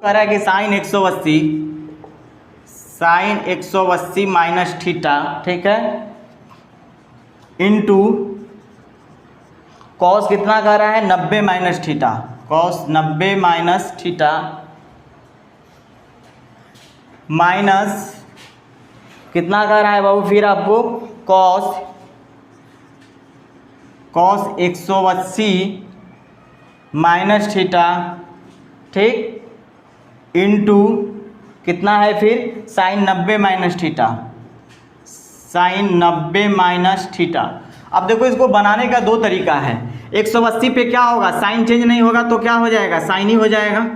कह रहा है कि साइन 180 माइनस थीटा, ठीक है, इंटू कॉस कितना कह रहा है 90 माइनस थीटा, कॉस 90 माइनस थीटा माइनस कितना कह रहा है बाबू फिर आपको कॉस 180 माइनस थीटा, ठीक, इंटू कितना है फिर sine 90 minus theta, sine 90 minus theta. अब देखो इसको बनाने का दो तरीका है। 180 पे क्या होगा, साइन चेंज नहीं होगा तो क्या हो जाएगा, साइन ही हो जाएगा,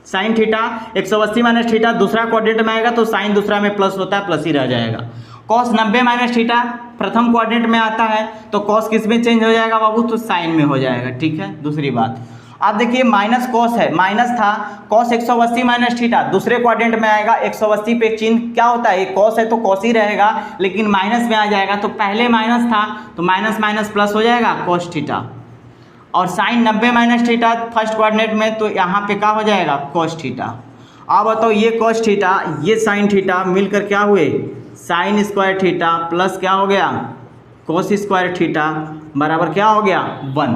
साइन थीटा 180 माइनस थीटा दूसरा क्वाड्रेंट में आएगा तो साइन दूसरा में प्लस होता है, प्लस ही रह जाएगा। कॉस 90 माइनस थीटा प्रथम क्वाड्रेंट में आता है तो कॉस किस में चेंज हो जाएगा बाबू, तो साइन में हो जाएगा, ठीक है। दूसरी बात आप देखिए माइनस कॉस है, माइनस था कॉस 180 माइनस थीटा दूसरे क्वाड्रेंट में आएगा, 180 पे चिन्ह क्या होता है, कॉस है तो कॉस ही रहेगा, लेकिन माइनस में आ जाएगा तो पहले माइनस था तो माइनस माइनस प्लस हो जाएगा कॉस थीटा, और sine 90 minus theta first quadrant में तो यहाँ पे क्या हो जाएगा कॉस थीटा। अब बताओ ये कॉस थीटा ये साइन थीटा मिलकर क्या हुए साइन स्क्वायर थीटा प्लस क्या हो गया कॉस स्क्वायर थीटा बराबर क्या हो गया 1।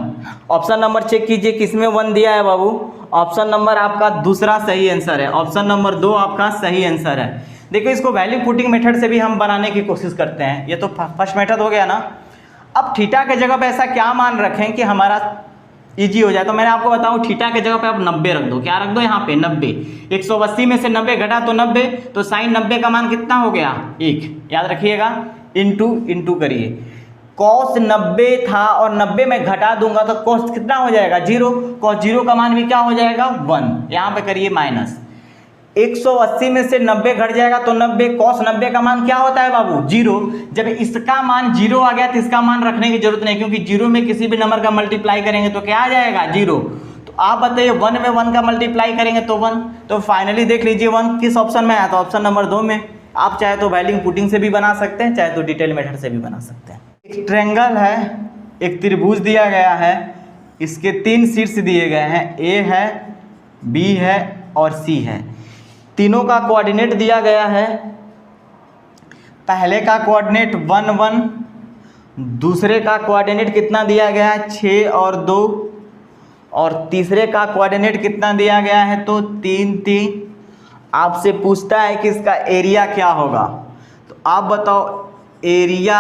ऑप्शन नंबर चेक कीजिए किसमें 1 दिया है बाबू, ऑप्शन नंबर आपका दूसरा सही आंसर है, ऑप्शन नंबर 2 आपका सही आंसर है। देखो इसको वैल्यू पुटिंग मेथड से भी हम बनाने की कोशिश करते हैं, ये तो फर्स्ट मेथड हो गया ना। अब थीटा के जगह पे ऐसा क्या मान रखें कि हमारा इजी हो जाए, तो मैंने आपको बताऊं थीटा के जगह पे आप 90 रख दो, क्या रख दो यहाँ पे 90, 180 में से 90 घटा तो 90, तो साइन 90 का मान कितना हो गया 1, याद रखिएगा, इंटू करिए, कॉस 90 था और 90 में घटा दूंगा तो कॉस कितना हो जाएगा 0, कॉस 0 का मान भी क्या हो जाएगा 1, यहाँ पे करिए माइनस 180 में से 90 घट जाएगा तो 90, कॉस 90 का मान क्या होता है बाबू 0, जब इसका मान 0 आ गया तो इसका मान रखने की जरूरत नहीं, क्योंकि 0 में किसी भी नंबर का मल्टीप्लाई करेंगे तो क्या आ जाएगा 0। तो आप बताइए 1 में 1 का मल्टीप्लाई करेंगे तो 1, तो फाइनली देख लीजिए 1 किस ऑप्शन में आया था, ऑप्शन नंबर 2 में। आप चाहे तो वैल्यू पुटिंग से भी बना सकते हैं, चाहे तो डिटेल मेथड से भी बना सकते हैं। एक ट्रायंगल है, एक त्रिभुज दिया गया है, इसके 3 शीर्ष दिए गए हैं, ए है, बी है और सी है, तीनों का कोऑर्डिनेट दिया गया है। पहले का कोऑर्डिनेट 1 1, दूसरे का कोऑर्डिनेट कितना दिया गया है 6 और 2, और तीसरे का कोऑर्डिनेट कितना दिया गया है तो 3 3। आपसे पूछता है कि इसका एरिया क्या होगा, तो आप बताओ area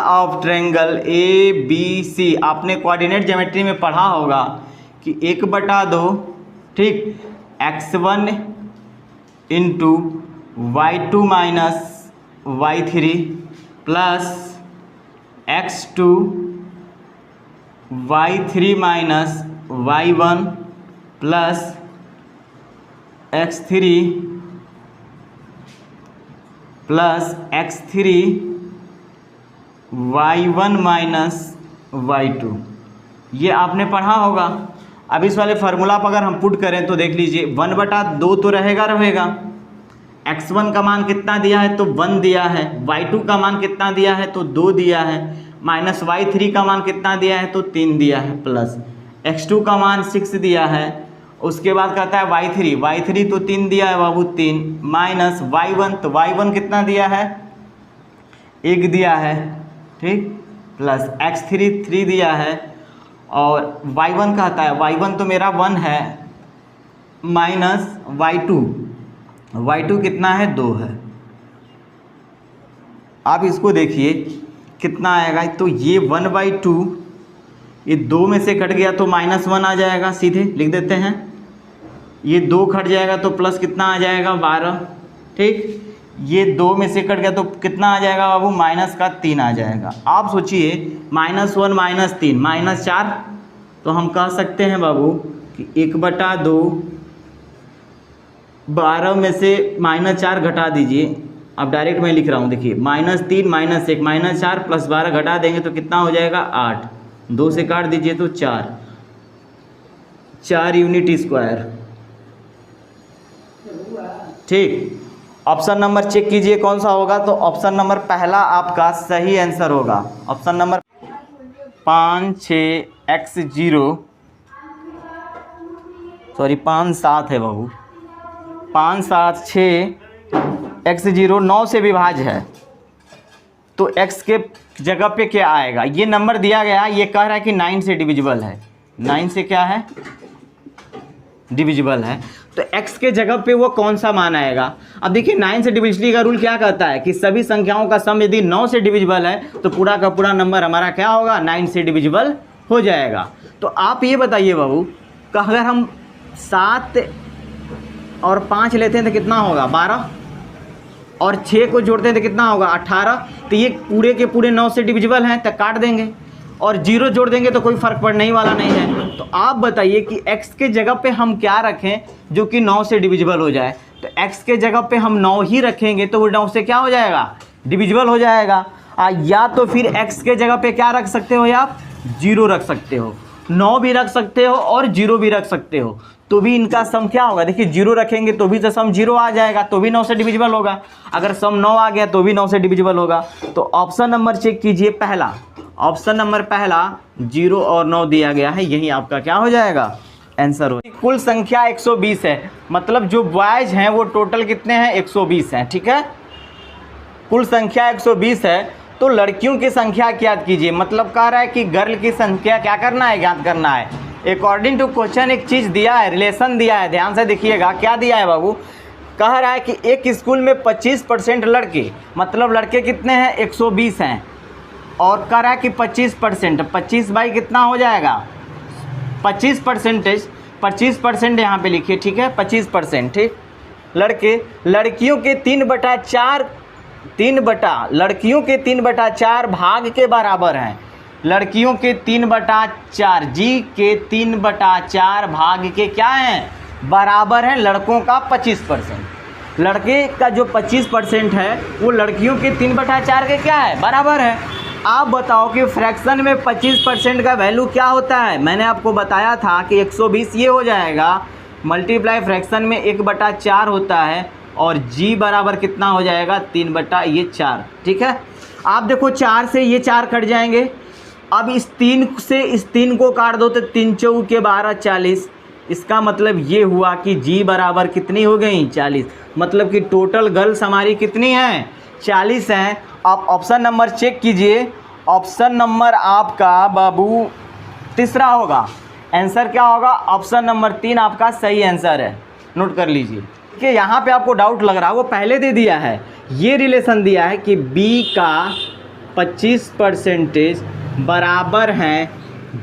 of triangle A B C, आपने कोऑर्डिनेट ज्योमेट्री में पढ़ा होगा कि 1/2, ठीक, x1 into y2 minus y3 plus x2 y3 minus y1 plus x3 plus x3 y1 minus y2, ये आपने पढ़ा होगा। अब इस वाले फार्मूला पर अगर हम पुट करें तो देख लीजिए 1/2 तो रहेगा, x1 का मान कितना दिया है तो 1 दिया है, y2 का मान कितना दिया है तो 2 दिया है, माइनस y3 का मान कितना दिया है तो 3 दिया है, प्लस x2 का मान 6 दिया है, उसके बाद कहता है y3 तो 3 दिया है बाबू 3, माइनस y1 तो y1 कितना दिया है 1 दिया है, ठीक, प्लस x3 3 दिया है, और y1 कहता है y1 तो मेरा 1 है, माइनस y2 कितना है 2 है। आप इसको देखिए कितना आएगा, तो ये 1/2 ये 2 में से कट गया तो -1 आ जाएगा, सीधे लिख देते हैं, ये 2 कट जाएगा तो प्लस कितना आ जाएगा 12, ठीक, ये 2 में से कट गया तो कितना आ जाएगा बाबू -3 आ जाएगा। आप सोचिए -1 -3 -4, तो हम कह सकते हैं बाबू कि 1/2 12 में से -4 घटा दीजिए, अब डायरेक्ट मैं लिख रहा हूँ, देखिए -3 -1 -4 प्लस 12 घटा देंगे तो कितना हो जाएगा 8, 2 से काट दीजिए तो 4 यूनिट स्क्वायर, ठीक। ऑप्शन नंबर चेक कीजिए कौन सा होगा, तो ऑप्शन नंबर पहला आपका सही आंसर होगा, ऑप्शन नंबर 5 6 x0 सॉरी 5 7 है बाबू, 5 7 6, x0 9 से विभाज्य है, तो x के जगह पे क्या आएगा? ये नंबर दिया गया, ये कह रहा है कि 9 से डिविजिबल है, 9 से क्या है? डिविजिबल है, तो x के जगह पे वो कौन सा मान आएगा? अब देखिए 9 से डिविजिबिलिटी का रूल क्या कहता है कि सभी संख्याओं का सम यदि 9 से डिविजिबल है तो पूरा का पूरा नंबर हमारा क्या होगा? 9 से डिविजिबल हो जाएगा। तो आप ये बताइए बाबू कि अगर हम 7 और 5 लेते हैं तो कितना होगा? 12, और 6 को जोड़ते हैं तो कितना होगा? 18। तो ये पूरे के पूरे 9 से डिविजिबल हैं, तो काट देंगे, और 0 जोड़ देंगे तो कोई फ़र्क पड़ने ही वाला नहीं है। तो आप बताइए कि x के जगह पे हम क्या रखें जो कि 9 से डिविजिबल हो जाए? तो x के जगह पे हम 9 ही रखेंगे तो वो 9 से क्या हो जाएगा? डिविजिबल हो जाएगा। या तो फिर x के जगह पे क्या रख सकते हो आप? 0 रख सकते हो, 9 भी रख सकते हो और 0 भी रख सकते हो, तो भी इनका सम क्या होगा? देखिए 0 रखेंगे तो भी तो सम 0 आ जाएगा, तो भी 9 से डिविजिबल होगा। अगर सम 9 आ गया तो भी 9 से डिविजिबल होगा। तो ऑप्शन नंबर चेक कीजिए, पहला, ऑप्शन नंबर पहला 0 और 9 दिया गया है, यही आपका क्या हो जाएगा? आंसर हो। कुल संख्या 120 है, मतलब जो बॉयज हैं वो टोटल कितने हैं? 120 हैं, ठीक है। कुल संख्या 120 है, तो लड़कियों की संख्या ज्ञात कीजिए। मतलब कह रहा है कि गर्ल की संख्या क्या करना है? ज्ञात करना है। अकॉर्डिंग टू क्वेश्चन एक चीज़ दिया है, रिलेशन दिया है, ध्यान से देखिएगा क्या दिया है बाबू। कह रहा है कि एक स्कूल में 25% लड़के, मतलब लड़के कितने हैं? 120 हैं, और कह रहा है कि 25%, 25 बाई कितना हो जाएगा? 25% यहाँ पे लिखिए, ठीक है, 25%, ठीक। लड़के, लड़कियों के 3/4 लड़कियों के 3/4 भाग के बराबर हैं। लड़कियों के 3/4 जी के 3/4 भाग के क्या हैं? बराबर हैं लड़कों का 25%। लड़के का जो 25% है वो लड़कियों के 3/4 के क्या है? बराबर है। आप बताओ कि फ्रैक्शन में 25% का वैल्यू क्या होता है? मैंने आपको बताया था कि 120 ये हो जाएगा, मल्टीप्लाई फ्रैक्शन में 1/4 होता है, और g बराबर कितना हो जाएगा? 3/4, ठीक है। आप देखो 4 से ये 4 कट जाएंगे। अब इस 3 से इस 3 को काट दो तो 3 चौके 12, 40। इसका मतलब ये हुआ कि g बराबर कितनी हो गई? 40। मतलब कि टोटल गर्ल्स हमारी कितनी हैं? 40 हैं। आप ऑप्शन नंबर चेक कीजिए, ऑप्शन नंबर आपका बाबू तीसरा होगा। आंसर क्या होगा? ऑप्शन नंबर 3 आपका सही आंसर है, नोट कर लीजिए। कि यहाँ पे आपको डाउट लग रहा है, वो पहले दे दिया है, ये रिलेशन दिया है कि B का 25% बराबर हैं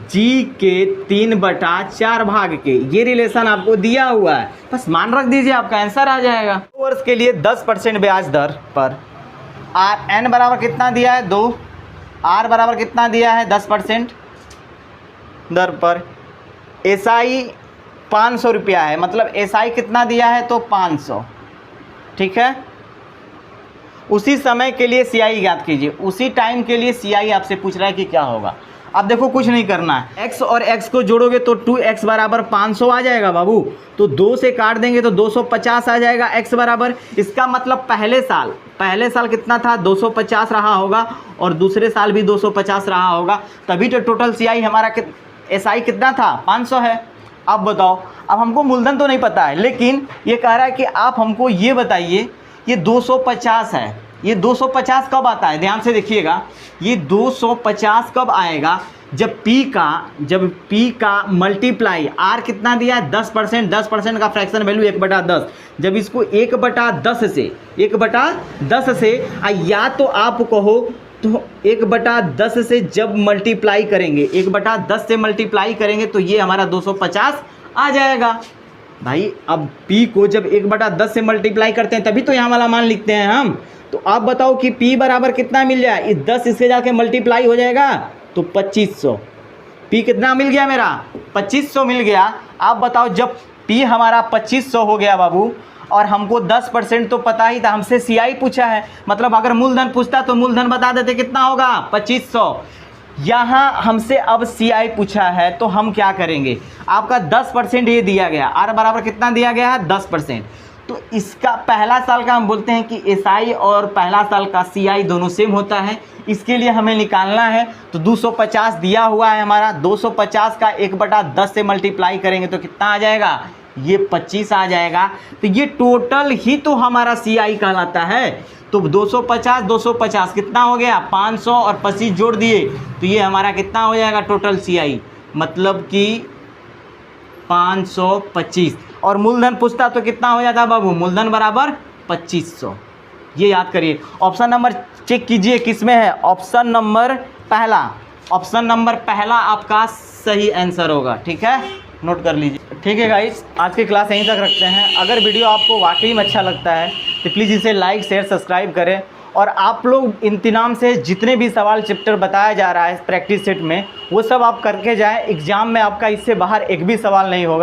G के 3/4 भाग के, ये रिलेशन आपको दिया हुआ है, बस मान रख दीजिए, आपका आंसर आ जाएगा। 2 वर्ष के लिए 10% ब्याज दर पर n बराबर कितना दिया है? 2, r बराबर कितना दिया है? 10% दर पर। SI 500 रुपया है, मतलब SI कितना दिया है? तो 500, ठीक है। उसी समय के लिए CI ज्ञात कीजिए। उसी टाइम के लिए CI आपसे पूछ रहा है कि क्या होगा। अब देखो कुछ नहीं करना है, x और x को जोड़ोगे तो 2x बराबर 500 आ जाएगा बाबू, तो 2 से काट देंगे तो 250 आ जाएगा x बराबर। इसका मतलब पहले साल कितना था? 250 रहा होगा, और दूसरे साल भी 250 रहा होगा, तभी तो टोटल CI हमारा SI कितना था? 500 है। अब बताओ, अब हमको मूलधन तो नहीं पता है, लेकिन ये कह रहा है कि आप हमको ये बताइए, ये 250 है, ये 250 कब आता है? ध्यान से देखिएगा, ये 250 कब आएगा? जब P का मल्टीप्लाई R कितना दिया है? 10%, 10% का फ्रैक्शन वैल्यू 1/10। जब इसको 1/10 से या तो आप कहो तो 1/10 से जब मल्टीप्लाई करेंगे, 1/10 से मल्टीप्लाई करेंगे तो ये हमारा 250 आ जाएगा भाई। अब P को जब 1/10 से मल्टीप्लाई करते हैं तभी तो यहाँ वाला मान लिखते हैं हम। तो आप बताओ कि P बराबर कितना मिल जाए? इस 10 इससे जाके मल्टीप्लाई हो जाएगा तो 2500। P कितना मिल गया मेरा? 2500 मिल गया। आप बताओ, जब P हमारा 2500 हो गया बाबू, और हमको 10% तो पता ही था, हमसे CI पूछा है, मतलब अगर मूलधन पूछता तो मूलधन बता देते, कितना होगा? 2500। यहाँ हमसे अब CI पूछा है तो हम क्या करेंगे? आपका 10% ये दिया गया, R बराबर कितना दिया गया है? 10%। तो इसका पहला साल का हम बोलते हैं कि SI और पहला साल का CI दोनों सेम होता है, इसके लिए हमें निकालना है। तो 250 दिया हुआ है हमारा, 250 का 1/10 से मल्टीप्लाई करेंगे तो कितना आ जाएगा? ये 25 आ जाएगा। तो ये टोटल ही तो हमारा CI कहलाता है। तो 250 250 कितना हो गया 500 और 25 जोड़ दिए तो ये हमारा कितना हो जाएगा टोटल CI, मतलब कि 525। और मूलधन पूछता तो कितना हो जाता बाबू, मूलधन बराबर 2500। ये याद करिए। ऑप्शन नंबर चेक कीजिए किस में है, ऑप्शन नंबर पहला, ऑप्शन नंबर पहला आपका सही आंसर होगा। ठीक है, नोट कर लीजिए। ठीक है गाइस, आज की क्लास यहीं तक रखते हैं। अगर वीडियो आपको वाकई में अच्छा लगता है तो प्लीज़ इसे लाइक शेयर सब्सक्राइब करें। और आप लोग इंतजाम से जितने भी सवाल चैप्टर बताया जा रहा है प्रैक्टिस सेट में, वो सब आप करके जाएं। एग्ज़ाम में आपका इससे बाहर एक भी सवाल नहीं होगा।